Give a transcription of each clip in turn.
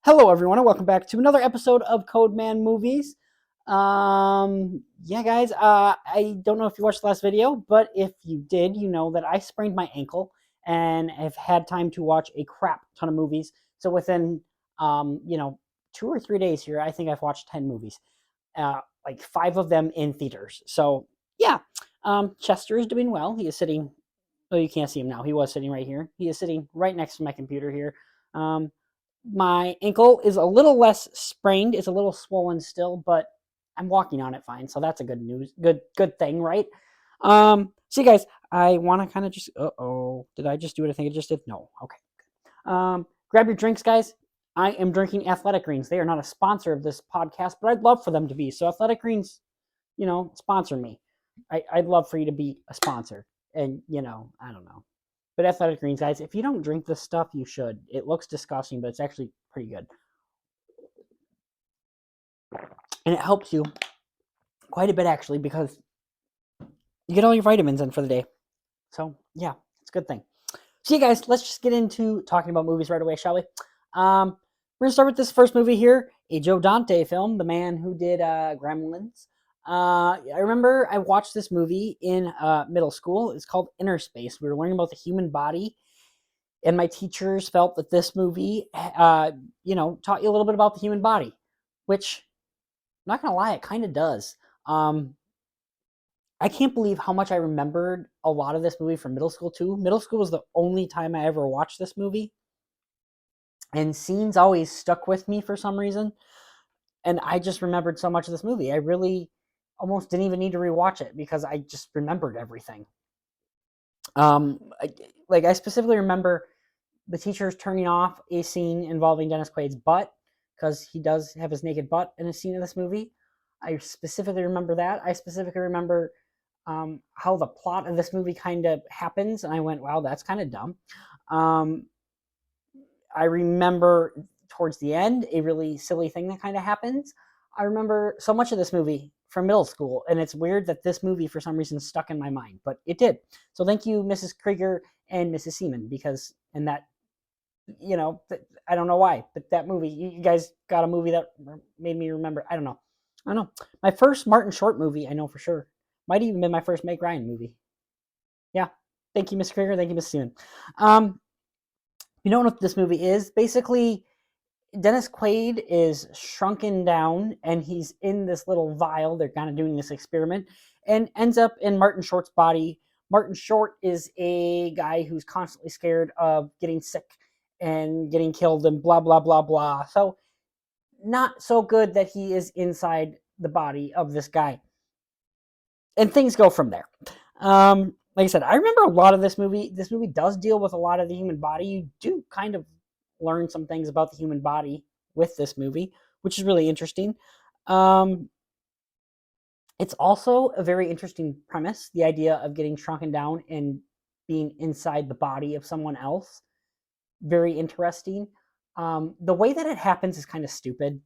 Hello, everyone, and welcome back to another episode of Code Man Movies. Yeah, guys, I don't know if you watched the last video, but if you did, you know that I sprained my ankle and have had time to watch a crap ton of movies. So within, 2 or 3 days here, I think I've watched 10 movies, like 5 of them in theaters. So yeah, Chester is doing well. He is sitting. Oh, you can't see him now. He was sitting right here. He is sitting right next to my computer here. My ankle is a little less sprained. It's a little swollen still, but I'm walking on it fine. So that's a good thing, right? So you guys, I want to kind of just, did I just do what I think I just did? No. Okay. Grab your drinks, guys. I am drinking Athletic Greens. They are not a sponsor of this podcast, but I'd love for them to be. So Athletic Greens, sponsor me. I'd love for you to be a sponsor. And, I don't know. But Athletic Greens, guys, if you don't drink this stuff, you should. It looks disgusting, but it's actually pretty good. And it helps you quite a bit, actually, because you get all your vitamins in for the day. So, yeah, it's a good thing. So, you guys, let's just get into talking about movies right away, shall we? We're going to start with this first movie here, a Joe Dante film, the man who did Gremlins. I remember I watched this movie in middle school. It's called Innerspace. We were learning about the human body. And my teachers felt that this movie, taught you a little bit about the human body, which, I'm not going to lie, it kind of does. I can't believe how much I remembered a lot of this movie from middle school, too. Middle school was the only time I ever watched this movie. And scenes always stuck with me for some reason. And I just remembered so much of this movie. I really almost didn't even need to rewatch it because I just remembered everything. I specifically remember the teacher's turning off a scene involving Dennis Quaid's butt because he does have his naked butt in a scene in this movie. I specifically remember that. I specifically remember how the plot of this movie kind of happens, and I went, wow, that's kind of dumb. I remember towards the end a really silly thing that kind of happens. I remember so much of this movie from middle school, and it's weird that this movie for some reason stuck in my mind, but it did. So thank you, Mrs. Krieger and Mrs. Seaman, because in that, I don't know why, but that movie, you guys got a movie that made me remember. I don't know. My first Martin Short movie, I know for sure, might even been my first Meg Ryan movie. Yeah. Thank you, Miss Krieger. Thank you, Miss Seaman. You don't know what this movie is. Basically, Dennis Quaid is shrunken down, and he's in this little vial. They're kind of doing this experiment, and ends up in Martin Short's body. Martin Short is a guy who's constantly scared of getting sick and getting killed and blah, blah, blah, blah. So not so good that he is inside the body of this guy. And things go from there. Like I said, I remember a lot of this movie. This movie does deal with a lot of the human body. You do kind of learn some things about the human body with this movie, which is really interesting. It's also a very interesting premise, the idea of getting shrunken down and being inside the body of someone else. Very interesting. The way that it happens is kind of stupid.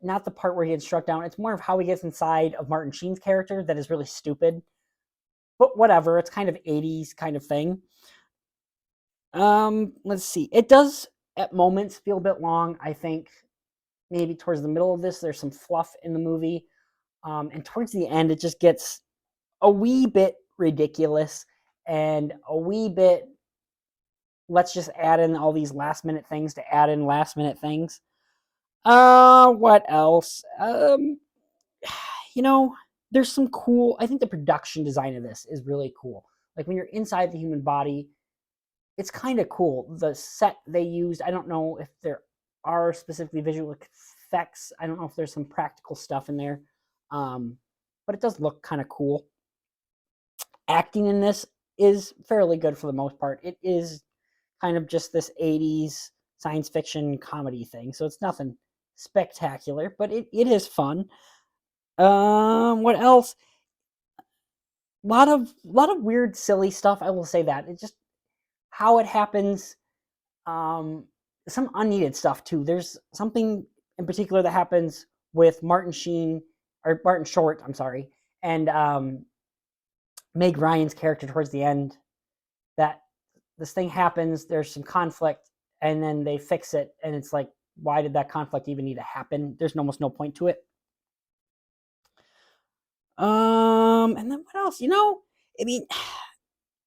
Not the part where he gets struck down. It's more of how he gets inside of Martin Sheen's character that is really stupid. But whatever, it's kind of 80s kind of thing. Let's see. It does at moments feel a bit long. I think maybe towards the middle of this, there's some fluff in the movie. And towards the end, it just gets a wee bit ridiculous and a wee bit, let's just add in all these last minute things to add in last minute things. What else? There's some cool, I think the production design of this is really cool. Like when you're inside the human body, it's kind of cool. The set they used, I don't know if there are specifically visual effects. I don't know if there's some practical stuff in there. But it does look kind of cool. Acting in this is fairly good for the most part. It is kind of just this 80s science fiction comedy thing. So it's nothing spectacular, but it is fun. What else? A lot of weird, silly stuff. I will say that. It just how it happens. Some unneeded stuff too. There's something in particular that happens with Martin Short, I'm sorry, and Meg Ryan's character towards the end. That this thing happens. There's some conflict. and then they fix it, and it's like, why did that conflict even need to happen? There's almost no point to it. And then what else? I mean,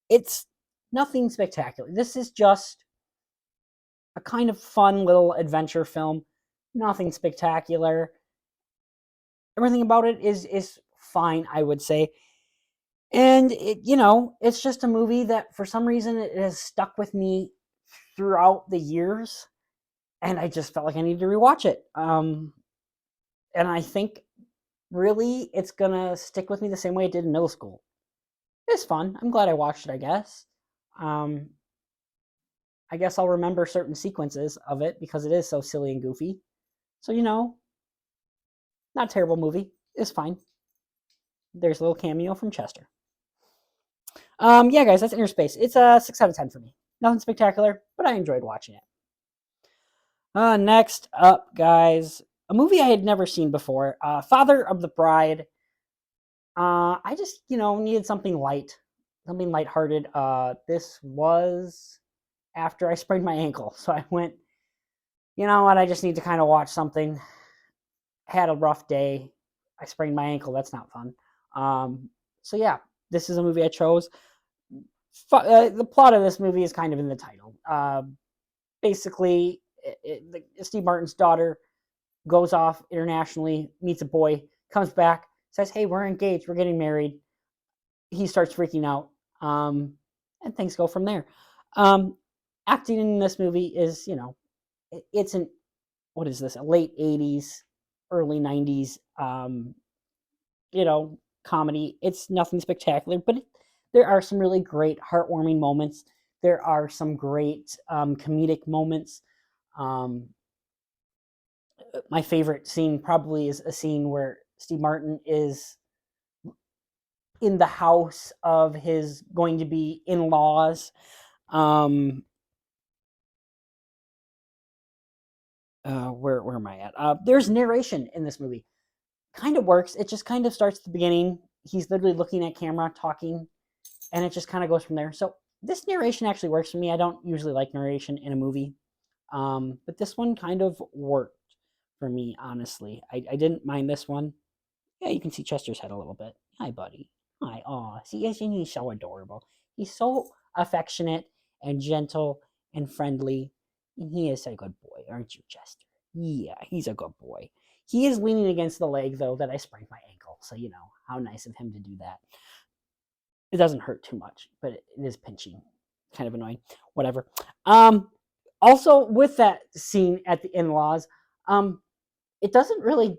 it's nothing spectacular. This is just a kind of fun little adventure film. Nothing spectacular. Everything about it is fine, I would say. And it's just a movie that for some reason it has stuck with me throughout the years, and I just felt like I needed to rewatch it. And I think really it's gonna stick with me the same way it did in middle school. It's fun. I'm glad I watched it, I guess. Um, I guess I'll remember certain sequences of it because it is so silly and goofy. So, not a terrible movie. It's fine. There's a little cameo from Chester. Yeah, guys, that's Innerspace. It's a 6 out of 10 for me. Nothing spectacular, but I enjoyed watching it. Next up, guys, a movie I had never seen before, Father of the Bride. I just, needed something light, something lighthearted. This was after I sprained my ankle, so I went, you know what, I just need to kind of watch something. Had a rough day. I sprained my ankle. That's not fun. So yeah, this is a movie I chose. The plot of this movie is kind of in the title. Basically, Steve Martin's daughter goes off internationally, meets a boy, comes back, says, "Hey, we're engaged. We're getting married." He starts freaking out, and things go from there. Acting in this movie is, it's what is this? A late 80s, early 90s, comedy. It's nothing spectacular, but there are some really great heartwarming moments. There are some great comedic moments. My favorite scene probably is a scene where Steve Martin is in the house of his going to be in-laws. Where am I at? There's narration in this movie. Kind of works. It just kind of starts at the beginning. He's literally looking at camera, talking, and it just kind of goes from there. So this narration actually works for me. I don't usually like narration in a movie, but this one kind of worked for me, honestly. I didn't mind this one. Yeah, you can see Chester's head a little bit. Hi, buddy. Hi. Aw, see, isn't he so adorable? He's so affectionate and gentle and friendly. And he is a good boy, aren't you, Chester? Yeah, he's a good boy. He is leaning against the leg, though, that I sprained my ankle. So, how nice of him to do that. It doesn't hurt too much, but it is pinching. Kind of annoying. Whatever. Also, with that scene at the in-laws, it doesn't really,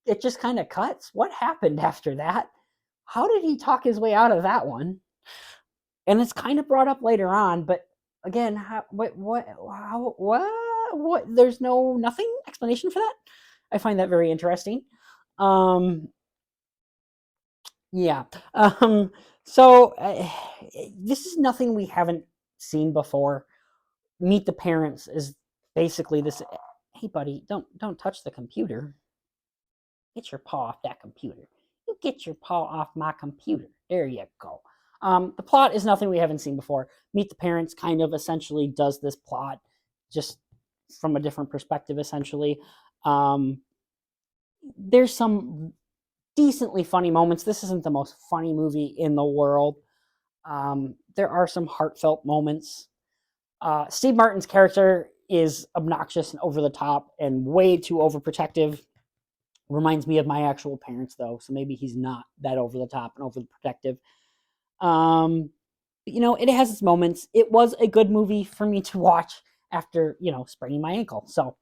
it just kind of cuts. What happened after that? How did he talk his way out of that one? And it's kind of brought up later on, but again, what, there's nothing explanation for that. I find that very interesting. Yeah. So this is nothing we haven't seen before. Meet the Parents is basically this. Hey, buddy, don't touch the computer. Get your paw off that computer. You get your paw off my computer. There you go. The plot is nothing we haven't seen before. Meet the Parents kind of essentially does this plot just from a different perspective, essentially. There's some decently funny moments. This isn't the most funny movie in the world. There are some heartfelt moments. Steve Martin's character is obnoxious and over the top and way too overprotective. Reminds me of my actual parents, though, so maybe he's not that over the top and overprotective. It has its moments. It was a good movie for me to watch after, spraining my ankle. So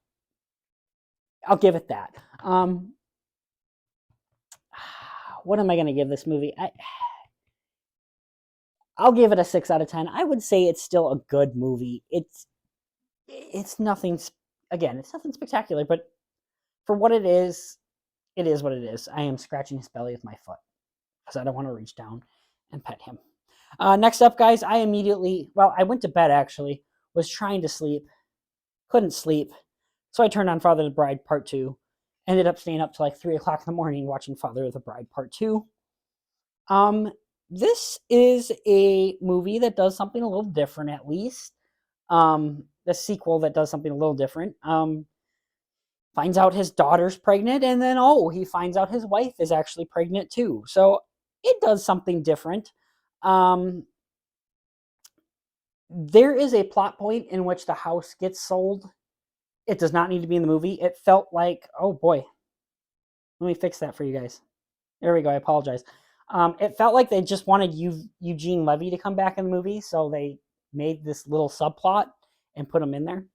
I'll give it that. What am I going to give this movie? I'll give it a 6 out of 10. I would say it's still a good movie. It's nothing, again, it's nothing spectacular, but for what it is what it is. I am scratching his belly with my foot because I don't want to reach down and pet him. Next up, guys, I went to bed, actually, was trying to sleep, couldn't sleep, so I turned on Father of the Bride Part 2, ended up staying up till like 3 o'clock in the morning watching Father of the Bride Part 2. This is a movie that does something a little different, at least. The sequel that does something a little different. Finds out his daughter's pregnant, and then he finds out his wife is actually pregnant too. So it does something different. There is a plot point in which the house gets sold. It does not need to be in the movie. It felt like, oh boy, let me fix that for you guys. There we go. I apologize. It felt like they just wanted Eugene Levy to come back in the movie, so they made this little subplot and put him in there.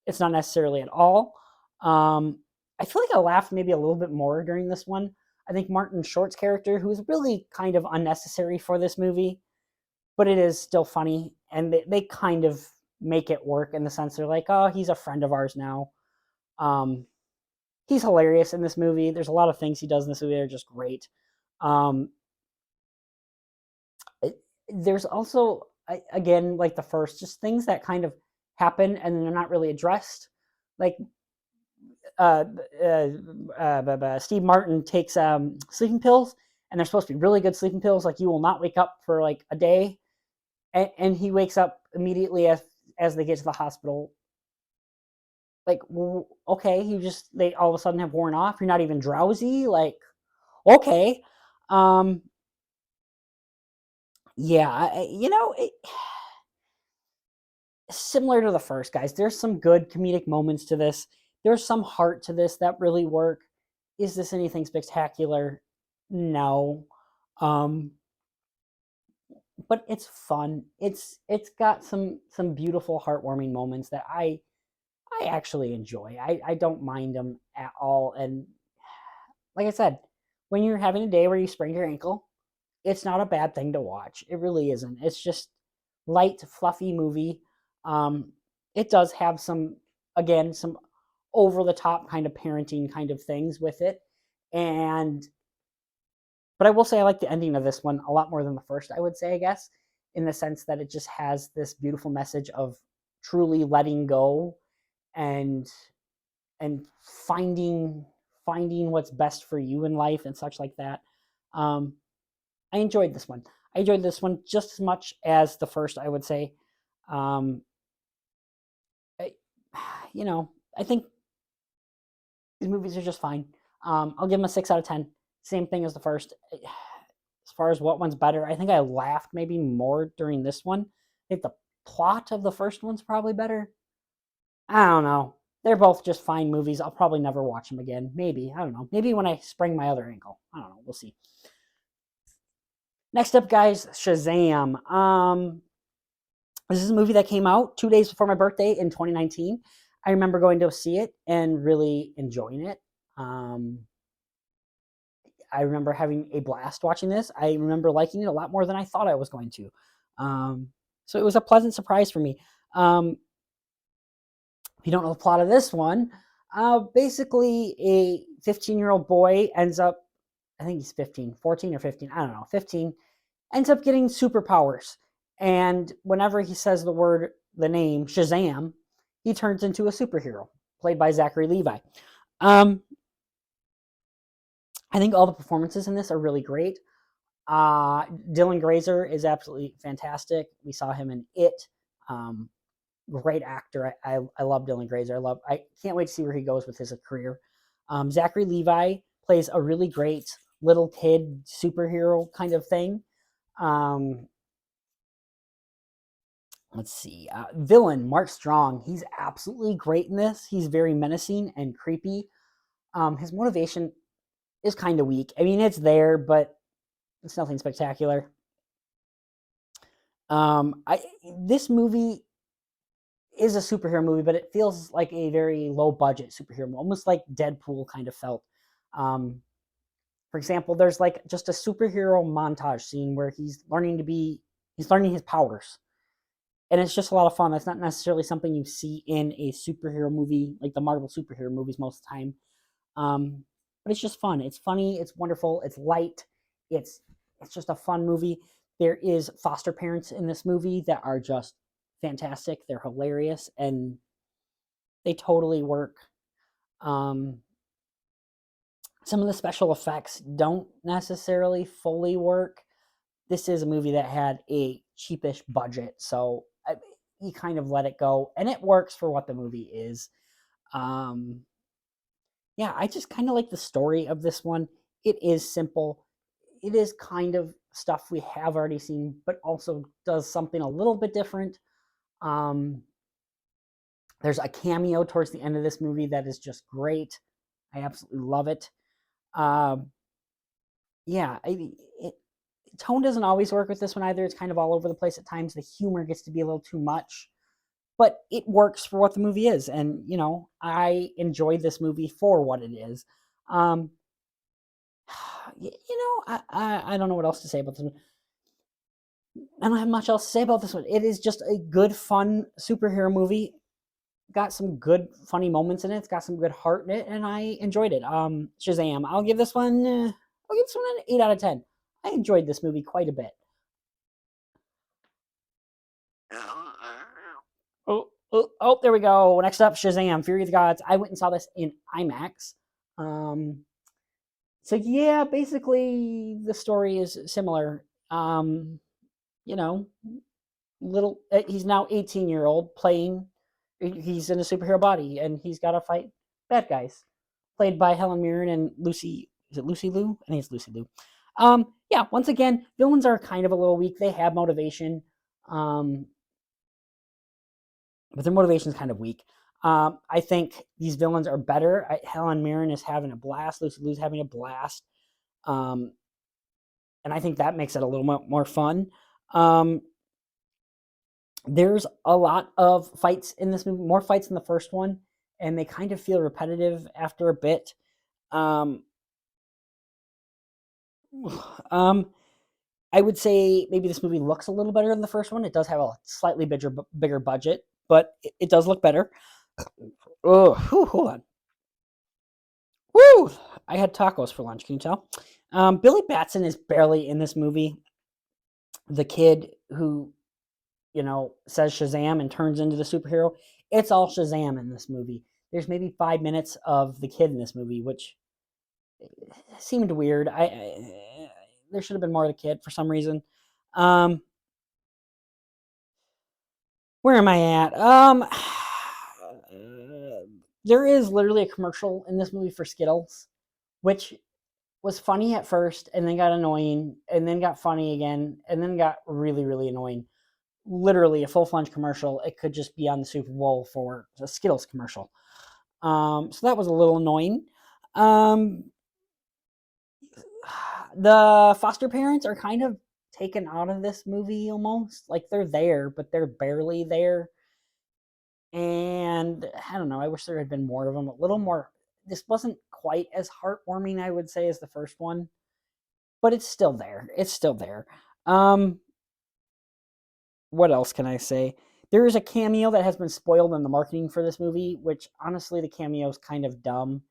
It's not necessarily at all. I feel like I laughed maybe a little bit more during this one. I think Martin Short's character, who is really kind of unnecessary for this movie, but it is still funny, and they kind of make it work in the sense they're like, oh, he's a friend of ours now. He's hilarious in this movie. There's a lot of things he does in this movie that are just great. There's also, again, like the first, just things that kind of happen and they're not really addressed. Like Steve Martin takes sleeping pills, and they're supposed to be really good sleeping pills. Like you will not wake up for like a day, and he wakes up immediately as they get to the hospital. Like, well, okay, they all of a sudden have worn off. You're not even drowsy. Like, okay, yeah, similar to the first, guys. There's some good comedic moments to this. There's some heart to this that really work. Is this anything spectacular? No. But it's fun. It's got some beautiful, heartwarming moments that I actually enjoy. I don't mind them at all. And like I said, when you're having a day where you sprain your ankle, it's not a bad thing to watch. It really isn't. It's just light, fluffy movie. It does have some over the top kind of parenting kind of things with it. But I will say I like the ending of this one a lot more than the first, I would say, I guess, in the sense that it just has this beautiful message of truly letting go and finding what's best for you in life and such like that. I enjoyed this one. I enjoyed this one just as much as the first, I would say. Um, I, I think these movies are just fine. I'll give them a 6 out of 10. Same thing as the first. As far as what one's better, I think I laughed maybe more during this one. I think the plot of the first one's probably better. I don't know. They're both just fine movies. I'll probably never watch them again. Maybe. I don't know. Maybe when I sprain my other ankle. I don't know. We'll see. Next up, guys, Shazam. This is a movie that came out 2 days before my birthday in 2019. I remember going to see it and really enjoying it. I remember having a blast watching this. I remember liking it a lot more than I thought I was going to. So it was a pleasant surprise for me. If you don't know the plot of this one, basically a 15-year-old boy ends up, I think he's 15, 14 or 15, I don't know, 15, ends up getting superpowers. And whenever he says the name Shazam, he turns into a superhero, played by Zachary Levi. I think all the performances in this are really great. Dylan Grazer is absolutely fantastic. We saw him in It. Great actor. I love Dylan Grazer. I can't wait to see where he goes with his career. Zachary Levi plays a really great little kid superhero kind of thing. Let's see. Villain Mark Strong. He's absolutely great in this. He's very menacing and creepy. His motivation is kind of weak. I mean, it's there, but it's nothing spectacular. This movie is a superhero movie, but it feels like a very low budget superhero movie, almost like Deadpool kind of felt. For example, there's like just a superhero montage scene where he's learning his powers. And it's just a lot of fun. That's not necessarily something you see in a superhero movie, like the Marvel superhero movies most of the time. But it's just fun. It's funny. It's wonderful. It's light. It's just a fun movie. There is foster parents in this movie that are just fantastic. They're hilarious, and they totally work. Some of the special effects don't necessarily fully work. This is a movie that had a cheapish budget, so you kind of let it go, and it works for what the movie is. Um, yeah, I just kind of like the story of this one. It is simple. It is kind of stuff we have already seen, but also does something a little bit different. Um, there's a cameo towards the end of this movie that is just great. I absolutely love it. Um, yeah, tone doesn't always work with this one either. It's kind of all over the place at times. The humor gets to be a little too much, but it works for what the movie is. And, I enjoyed this movie for what it is. Um, I don't know what else to say about this one. I don't have much else to say about this one. It is just a good, fun superhero movie. Got some good, funny moments in it. It's got some good heart in it, and I enjoyed it. Shazam. I'll give this one. I'll give this one an 8 out of 10. I enjoyed this movie quite a bit. Oh, there we go. Next up, Shazam, Fury of the Gods. I went and saw this in IMAX. So yeah, basically the story is similar. You know, he's now 18-year-old playing. He's in a superhero body, and he's got to fight bad guys, played by Helen Mirren and Lucy. Is it Lucy Liu? I think it's Lucy Liu. Yeah. Once again, villains are kind of a little weak. They have motivation. But their motivation is kind of weak. I think these villains are better. Helen Mirren is having a blast. Lucy Liu's having a blast. And I think that makes it a little more fun. There's a lot of fights in this movie, more fights than the first one, and they kind of feel repetitive after a bit. I would say maybe this movie looks a little better than the first one. It does have a slightly bigger budget, but it does look better. Oh, hold on. Woo! I had tacos for lunch. Can you tell? Billy Batson is barely in this movie. The kid who, says Shazam and turns into the superhero. It's all Shazam in this movie. There's maybe 5 minutes of the kid in this movie, which seemed weird. There should have been more of the kid for some reason. Where am I at? There is literally a commercial in this movie for Skittles, which was funny at first and then got annoying and then got funny again and then got really, really annoying. Literally a full-fledged commercial. It could just be on the Super Bowl for a Skittles commercial. So that was a little annoying. The foster parents are kind of taken out of this movie almost. Like they're there, but they're barely there. And I don't know. I wish there had been more of them. A little more. This wasn't quite as heartwarming, I would say, as the first one, but it's still there. It's still there. What else can I say? There is a cameo that has been spoiled in the marketing for this movie, which honestly, the cameo is kind of dumb.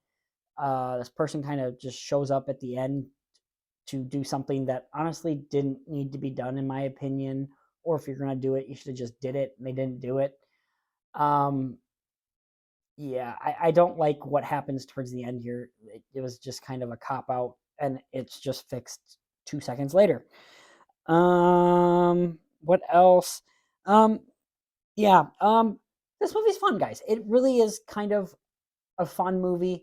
This person kind of just shows up at the end to do something that honestly didn't need to be done, in my opinion. Or if you're going to do it, you should have just did it, and they didn't do it. Yeah, I don't like what happens towards the end here. It was just kind of a cop out, and it's just fixed 2 seconds later. What else? Yeah. This movie's fun, guys. It really is kind of a fun movie.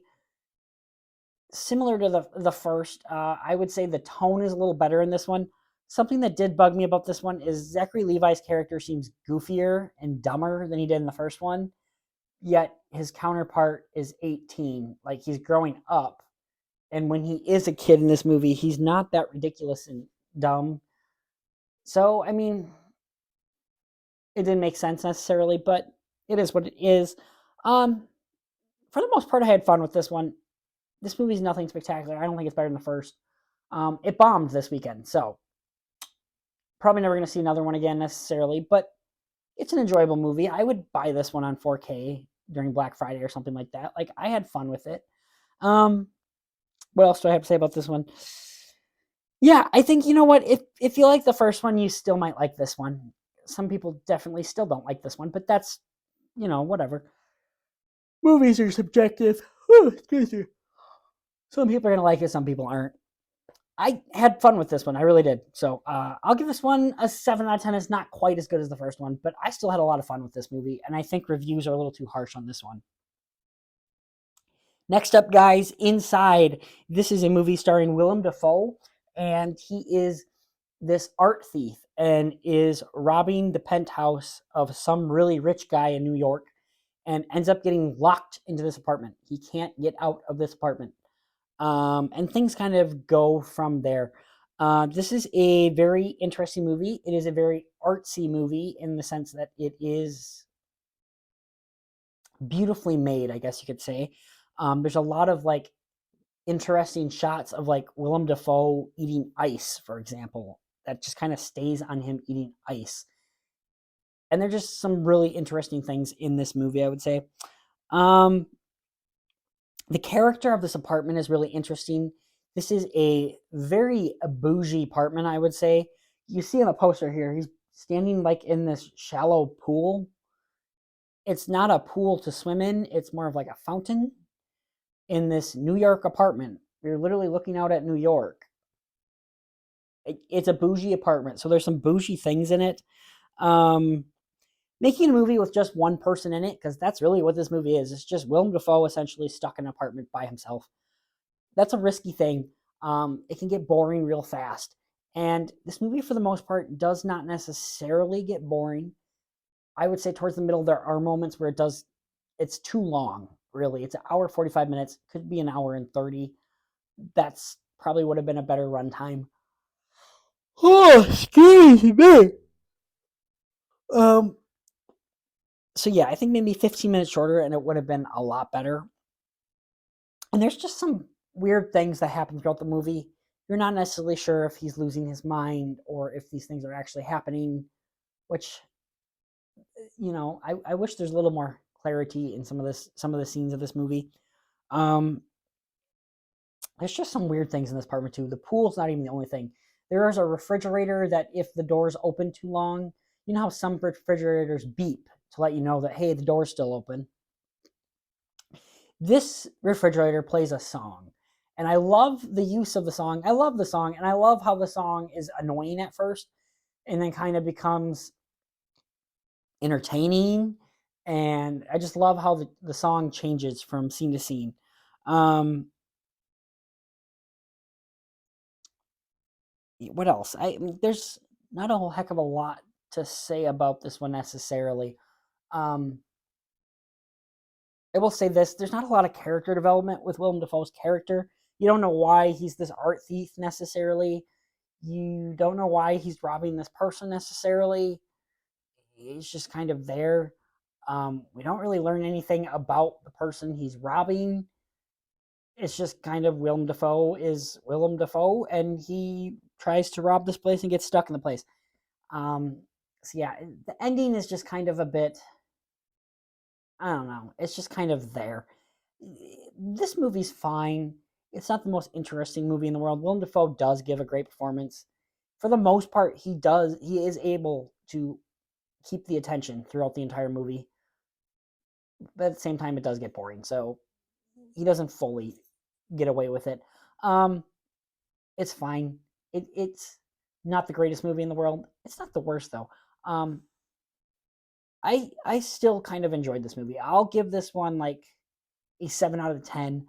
Similar to the first, I would say the tone is a little better in this one. Something that did bug me about this one is Zachary Levi's character seems goofier and dumber than he did in the first one. Yet his counterpart is 18. Like he's growing up. And when he is a kid in this movie, he's not that ridiculous and dumb. So, I mean, it didn't make sense necessarily, but it is what it is. For the most part, I had fun with this one. This movie's nothing spectacular. I don't think it's better than the first. It bombed this weekend, so probably never going to see another one again necessarily, but it's an enjoyable movie. I would buy this one on 4K during Black Friday or something like that. Like, I had fun with it. What else do I have to say about this one? Yeah, I think, you know what? If you like the first one, you still might like this one. Some people definitely still don't like this one, but that's, whatever. Movies are subjective. Excuse me. Some people are going to like it, some people aren't. I had fun with this one. I really did. So I'll give this one a 7 out of 10. It's not quite as good as the first one, but I still had a lot of fun with this movie, and I think reviews are a little too harsh on this one. Next up, guys, Inside. This is a movie starring Willem Dafoe, and he is this art thief and is robbing the penthouse of some really rich guy in New York and ends up getting locked into this apartment. He can't get out of this apartment. And things kind of go from there. This is a very interesting movie. It is a very artsy movie in the sense that it is beautifully made, I guess you could say. There's a lot of like interesting shots of like Willem Dafoe eating ice, for example, that just kind of stays on him eating ice. And there's just some really interesting things in this movie, I would say. Um, the character of this apartment is really interesting. This is a very bougie apartment, I would say. You see in the poster here, he's standing like in this shallow pool. It's not a pool to swim in, it's more of like a fountain in this New York apartment. You're literally looking out at New York. It's a bougie apartment, so there's some bougie things in it. Um, Making a movie with just one person in it, because that's really what this movie is. It's just Willem Dafoe essentially stuck in an apartment by himself. That's a risky thing. It can get boring real fast. And this movie, for the most part, does not necessarily get boring. I would say towards the middle, there are moments where it's too long, really. It's an hour, 45 minutes, could be an hour and 30. That's probably would have been a better runtime. Oh, excuse me. Um, so yeah, I think maybe 15 minutes shorter and it would have been a lot better. And there's just some weird things that happen throughout the movie. You're not necessarily sure if he's losing his mind or if these things are actually happening, which, I wish there's a little more clarity in some of the scenes of this movie. Um, there's just some weird things in this apartment too. The pool's not even the only thing. There is a refrigerator that if the door's open too long, you know how some refrigerators beep to let you know that, hey, the door's still open. This refrigerator plays a song. And I love the use of the song. I love the song, and I love how the song is annoying at first and then kind of becomes entertaining. And I just love how the song changes from scene to scene. Um, what else? There's not a whole heck of a lot to say about this one necessarily. Um, I will say this: there's not a lot of character development with Willem Dafoe's character. You don't know why he's this art thief necessarily. You don't know why he's robbing this person necessarily. He's just kind of there. We don't really learn anything about the person he's robbing. It's just kind of Willem Dafoe is Willem Dafoe, and he tries to rob this place and gets stuck in the place. So yeah, the ending is just kind of a bit. I don't know. It's just kind of there. This movie's fine. It's not the most interesting movie in the world. Willem Dafoe does give a great performance. For the most part, he does. He is able to keep the attention throughout the entire movie. But at the same time, it does get boring. So he doesn't fully get away with it. Um, it's fine. It's not the greatest movie in the world. It's not the worst though. I still kind of enjoyed this movie. I'll give this one like a 7 out of 10.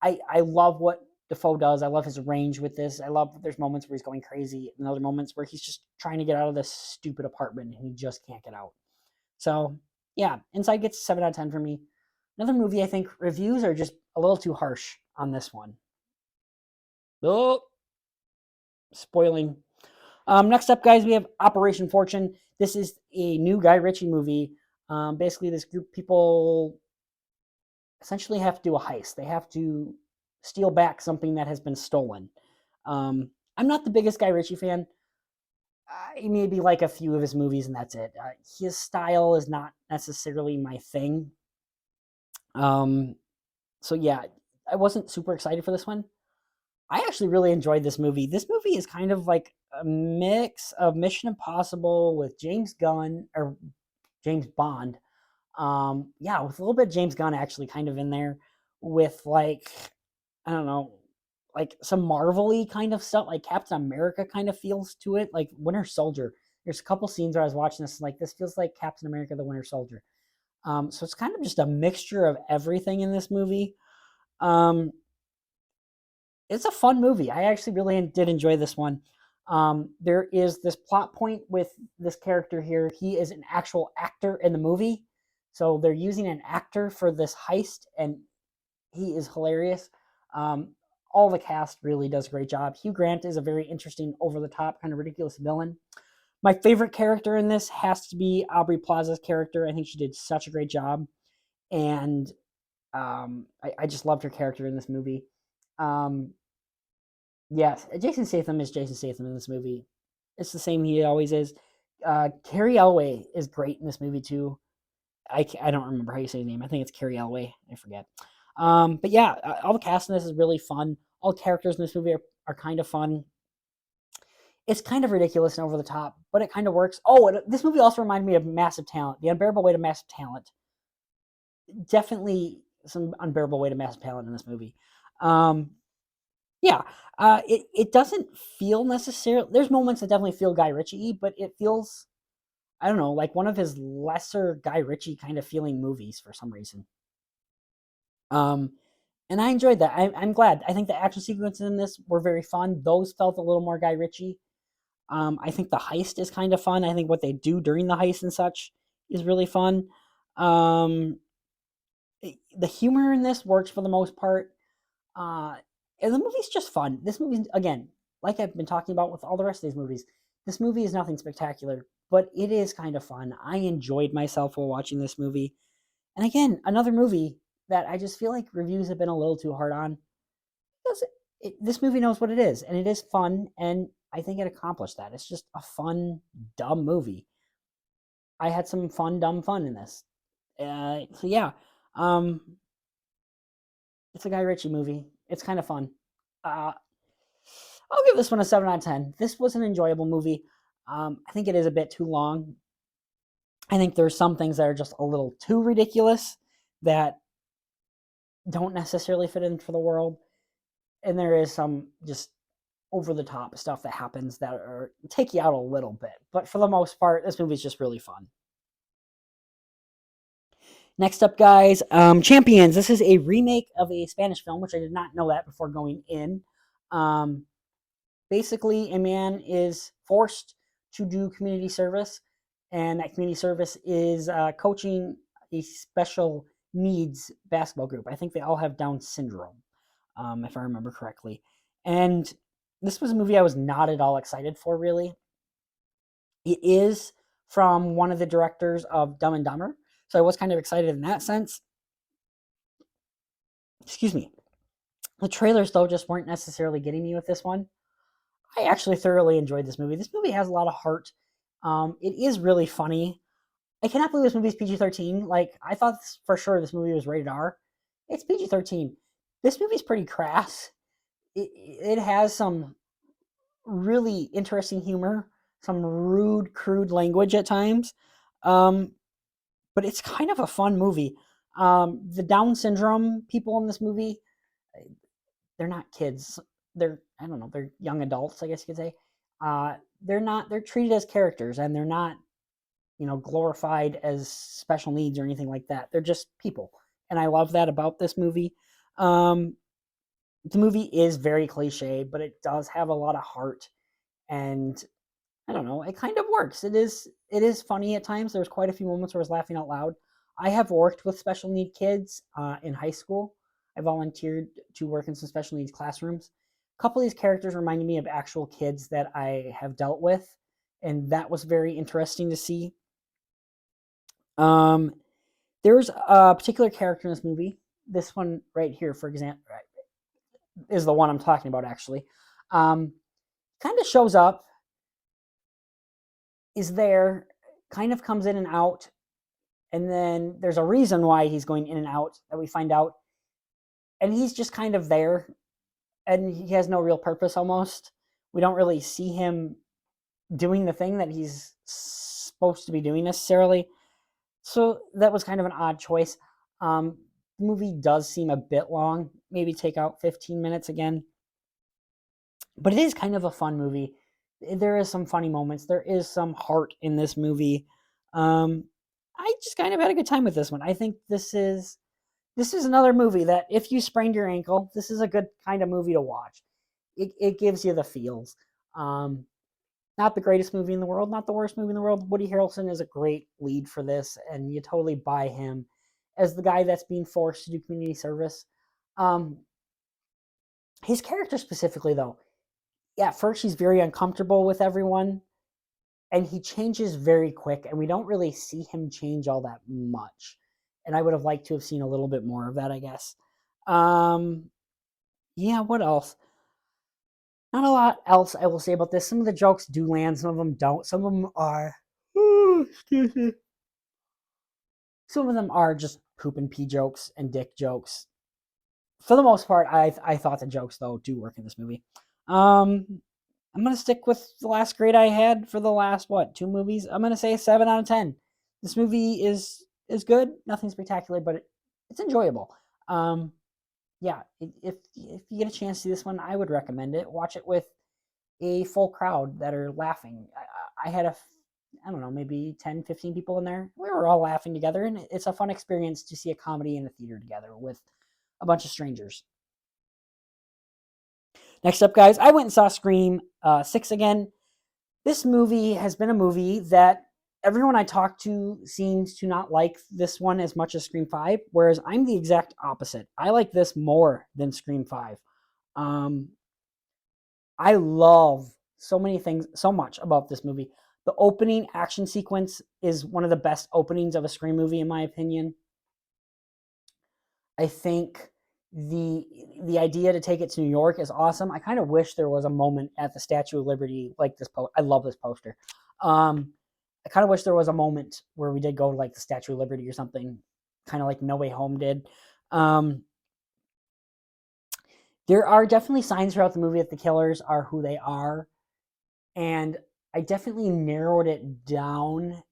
I love what Defoe does. I love his range with this. I love that there's moments where he's going crazy and other moments where he's just trying to get out of this stupid apartment and he just can't get out. So yeah, Inside gets 7 out of 10 for me. Another movie I think reviews are just a little too harsh on this one. Oh, spoiling. Next up, guys, we have Operation Fortune. This is a new Guy Ritchie movie. Basically, this group of people essentially have to do a heist. They have to steal back something that has been stolen. I'm not the biggest Guy Ritchie fan. I maybe like a few of his movies, and that's it. His style is not necessarily my thing. Um, so yeah, I wasn't super excited for this one. I actually really enjoyed this movie. This movie is kind of like a mix of Mission Impossible with James Gunn or James Bond. Yeah, with a little bit of James Gunn actually kind of in there with like I don't know, like some Marvel-y kind of stuff, like Captain America kind of feels to it, like Winter Soldier. There's a couple scenes where I was watching this, like this feels like Captain America: The Winter Soldier. So it's kind of just a mixture of everything in this movie. Um, it's a fun movie. I actually really did enjoy this one. There is this plot point with this character here. He is an actual actor in the movie, so they're using an actor for this heist, and he is hilarious. Um, all the cast really does a great job. Hugh Grant is a very interesting, over the top, kind of ridiculous villain. My favorite character in this has to be Aubrey Plaza's character. I think she did such a great job, and I just loved her character in this movie. Um, yes, Jason Statham is Jason Statham in this movie. It's the same he always is. Carrie Elway is great in this movie too. I don't remember how you say his name. I think it's Carrie Elway. I forget. But yeah, all the cast in this is really fun. All the characters in this movie are kind of fun. It's kind of ridiculous and over the top, but it kind of works. Oh, this movie also reminded me of Massive Talent, The Unbearable Weight of Massive Talent. Definitely some unbearable weight of massive talent in this movie. Um, yeah, it doesn't feel necessarily. There's moments that definitely feel Guy Ritchie, but it feels, I don't know, like one of his lesser Guy Ritchie kind of feeling movies for some reason. Um, and I enjoyed that. I'm glad. I think the action sequences in this were very fun. Those felt a little more Guy Ritchie. I think the heist is kind of fun. I think what they do during the heist and such is really fun. Um, the humor in this works for the most part. Uh, and the movie's just fun. This movie, again, like I've been talking about with all the rest of these movies, this movie is nothing spectacular, but it is kind of fun. I enjoyed myself while watching this movie. And again, another movie that I just feel like reviews have been a little too hard on, because this movie knows what it is, and it is fun, and I think it accomplished that. It's just a fun, dumb movie. I had some fun, dumb fun in this. So yeah, um, it's a Guy Ritchie movie. It's kind of fun. Uh, I'll give this one a 7 out of 10. This was an enjoyable movie. I think it is a bit too long. I think there's some things that are just a little too ridiculous that don't necessarily fit in for the world. And there is some just over the top stuff that happens that are take you out a little bit. But for the most part, this movie is just really fun. Next up, guys, Champions. This is a remake of a Spanish film, which I did not know that before going in. Um, Basically, a man is forced to do community service, and that community service is coaching a special needs basketball group. I think they all have Down syndrome, if I remember correctly. And this was a movie I was not at all excited for, really. It is from one of the directors of Dumb and Dumber, so I was kind of excited in that sense. Excuse me. The trailers, though, just weren't necessarily getting me with this one. I actually thoroughly enjoyed this movie. This movie has a lot of heart. It is really funny. I cannot believe this movie is PG-13. Like, I thought for sure this movie was rated R. It's PG-13. This movie's pretty crass. It has some really interesting humor, some rude, crude language at times. Um, but it's kind of a fun movie. The Down syndrome people in this movie, they're not kids. They're, I don't know, they're young adults, I guess you could say. They're treated as characters, and they're not, glorified as special needs or anything like that. They're just people. And I love that about this movie. Um, the movie is very cliche, but it does have a lot of heart, and I don't know, it kind of works. It is funny at times. There's quite a few moments where I was laughing out loud. I have worked with special need kids in high school. I volunteered to work in some special needs classrooms. A couple of these characters reminded me of actual kids that I have dealt with, and that was very interesting to see. Um, there's a particular character in this movie. This one right here, for example, is the one I'm talking about, actually. Um, Kind of shows up, is there, kind of comes in and out, and then there's a reason why he's going in and out that we find out, and he's just kind of there, and he has no real purpose almost. We don't really see him doing the thing that he's supposed to be doing necessarily. So that was kind of an odd choice. The movie does seem a bit long. Maybe take out 15 minutes again. But it is kind of a fun movie. There is some funny moments. There is some heart in this movie. Um, I just kind of had a good time with this one. I think this is another movie that if you sprained your ankle, this is a good kind of movie to watch. It gives you the feels. Um, Not the greatest movie in the world, not the worst movie in the world. Woody Harrelson is a great lead for this, and you totally buy him as the guy that's being forced to do community service. Um, his character specifically, though, yeah, at first he's very uncomfortable with everyone, and he changes very quick, and we don't really see him change all that much. And I would have liked to have seen a little bit more of that, I guess. Um, yeah, what else? Not a lot else I will say about this. Some of the jokes do land, some of them don't. Some of them are, excuse me. Some of them are just poop and pee jokes and dick jokes. For the most part, I thought the jokes though do work in this movie. Um, I'm gonna stick with the last grade I had for the last two movies. I'm gonna say 7 out of 10. This movie is good. Nothing spectacular, but it's enjoyable. Um, yeah, if you get a chance to see this one, I would recommend it. Watch it with a full crowd that are laughing. I had I don't know, maybe 10, 15 people in there. We were all laughing together, and it's a fun experience to see a comedy in a theater together with a bunch of strangers. Next up, guys, I went and saw Scream 6 again. This movie has been a movie that everyone I talk to seems to not like this one as much as Scream 5, whereas I'm the exact opposite. I like this more than Scream 5. Um, I love so many things, so much about this movie. The opening action sequence is one of the best openings of a Scream movie, in my opinion. I think the idea to take it to New York is awesome. I kind of wish there was a moment at the Statue of Liberty like this. I love this poster. I kind of wish there was a moment where we did go to like the Statue of Liberty or something, kind of like No Way Home did. Um, there are definitely signs throughout the movie that the killers are who they are, and I definitely narrowed it down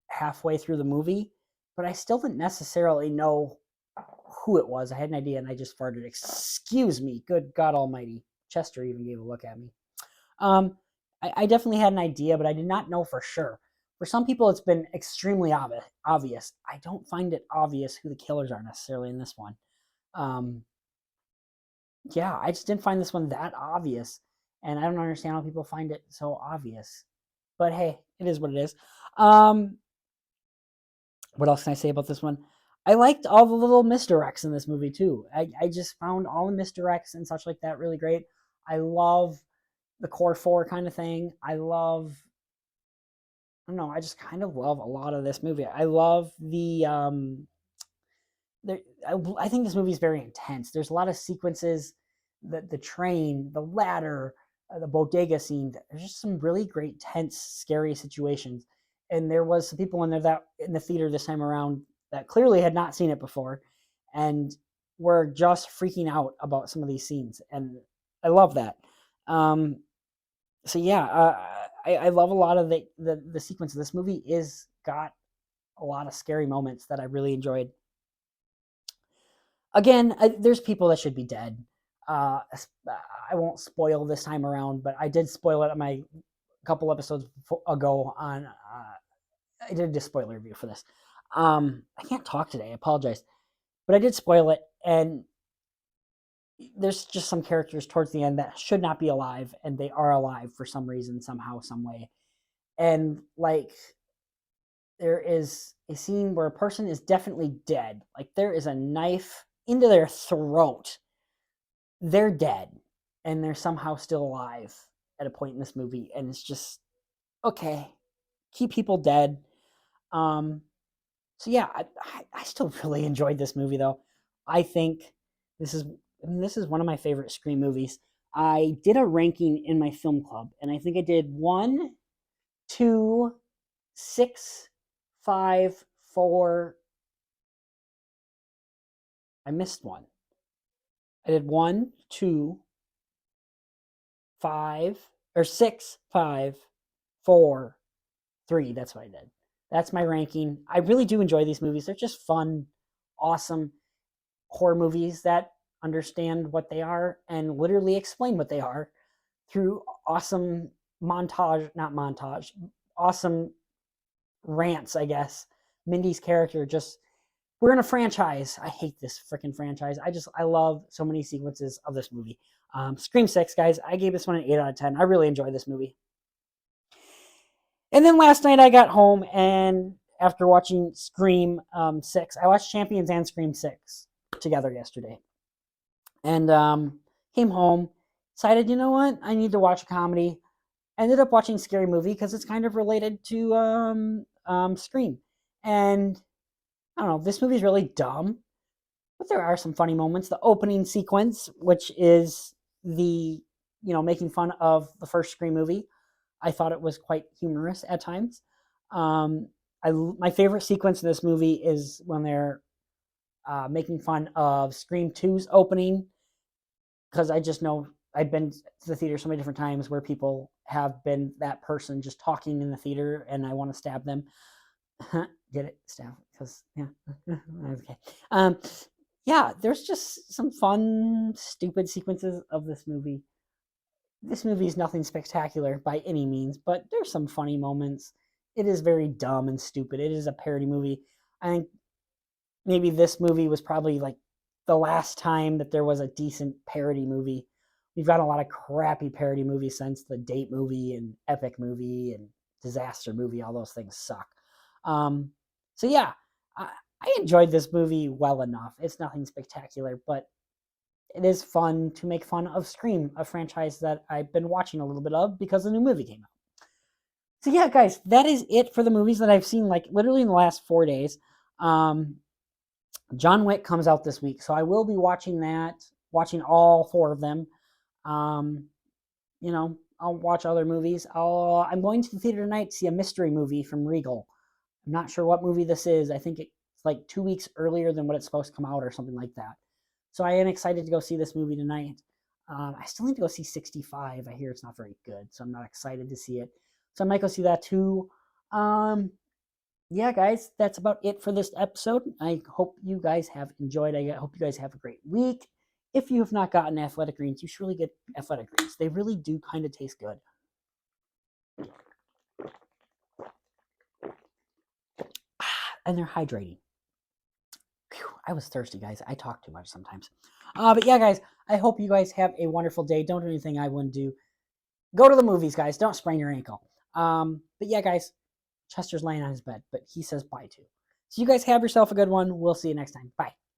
halfway through the movie, but I still didn't necessarily know who it was. I had an idea and I just farted. Excuse me. Good God Almighty. Chester even gave a look at me. Um, I definitely had an idea, but I did not know for sure. For some people, it's been extremely obvious. I don't find it obvious who the killers are necessarily in this one. Um, yeah, I just didn't find this one that obvious, and I don't understand how people find it so obvious. But hey, it is what it is. Um, what else can I say about this one? I liked all the little misdirects in this movie too. I just found all the misdirects and such like that really great. I love the core four kind of thing. I don't know, I just kind of love a lot of this movie. I love there, I think this movie is very intense. There's a lot of sequences, the train, the ladder, the bodega scene. There's just some really great, tense, scary situations. And there was some people in there that in the theater this time around that clearly had not seen it before, and were just freaking out about some of these scenes. And I love that. Um, so yeah, I love a lot of the sequence. This movie is got a lot of scary moments that I really enjoyed. Again, there's people that should be dead. I won't spoil this time around, but I did spoil it on my couple episodes ago on. I did a spoiler review for this. I can't talk today. I apologize, but I did spoil it, and there's just some characters towards the end that should not be alive, and they are alive for some reason, somehow, some way. And like, there is a scene where a person is definitely dead. Like there is a knife into their throat. They're dead, and they're somehow still alive at a point in this movie, and it's just okay. Keep people dead. Um, so yeah, I still really enjoyed this movie though. I think this is this is one of my favorite Scream movies. I did a ranking in my film club, and I think I did 1, 2, 6, 5, 4. I missed one. I did 1, 2, 5, or 6, 5, 4, 3. That's what I did. That's my ranking. I really do enjoy these movies. They're just fun, awesome horror movies that understand what they are and literally explain what they are. through awesome awesome rants, I guess. Mindy's character just, we're in a franchise. I hate this freaking franchise. I love so many sequences of this movie. Scream 6, guys. I gave this one an 8 out of 10. I really enjoyed this movie. And then last night I got home, and after watching Scream 6, I watched Champions and Scream 6 together yesterday. And came home, decided, you know what? I need to watch a comedy. Ended up watching Scary Movie because it's kind of related to Scream. And I don't know, this movie's really dumb, but there are some funny moments. The opening sequence, which is the, making fun of the first Scream movie, I thought it was quite humorous at times. My favorite sequence in this movie is when they're making fun of Scream 2's opening, because I just know I've been to the theater so many different times where people have been that person just talking in the theater, and I want to stab them. Get it? Stab. Because, yeah. Okay. Yeah, there's just some fun, stupid sequences of this movie. This movie is nothing spectacular by any means, but there's some funny moments. It is very dumb and stupid. It is a parody movie. I think maybe this movie was probably like the last time that there was a decent parody movie. We've got a lot of crappy parody movies since the Date movie and Epic movie and Disaster movie. All those things suck. So yeah, I enjoyed this movie well enough. It's nothing spectacular, but it is fun to make fun of Scream, a franchise that I've been watching a little bit of because the new movie came out. So yeah, guys, that is it for the movies that I've seen, like literally in the last 4 days. John Wick comes out this week, so I will be watching that, watching all 4 of them. I'll watch other movies. I'm going to the theater tonight to see a mystery movie from Regal. I'm not sure what movie this is. I think it's like 2 weeks earlier than what it's supposed to come out or something like that. So I am excited to go see this movie tonight. I still need to go see 65. I hear it's not very good, so I'm not excited to see it. So I might go see that too. Yeah, guys, that's about it for this episode. I hope you guys have enjoyed. I hope you guys have a great week. If you have not gotten athletic greens, you should really get athletic greens. They really do kind of taste good. And they're hydrating. Whew, I was thirsty, guys. I talk too much sometimes. But yeah, guys, I hope you guys have a wonderful day. Don't do anything I wouldn't do. Go to the movies, guys. Don't sprain your ankle. But yeah, guys, Chester's laying on his bed, but he says bye too. So you guys have yourself a good one. We'll see you next time. Bye.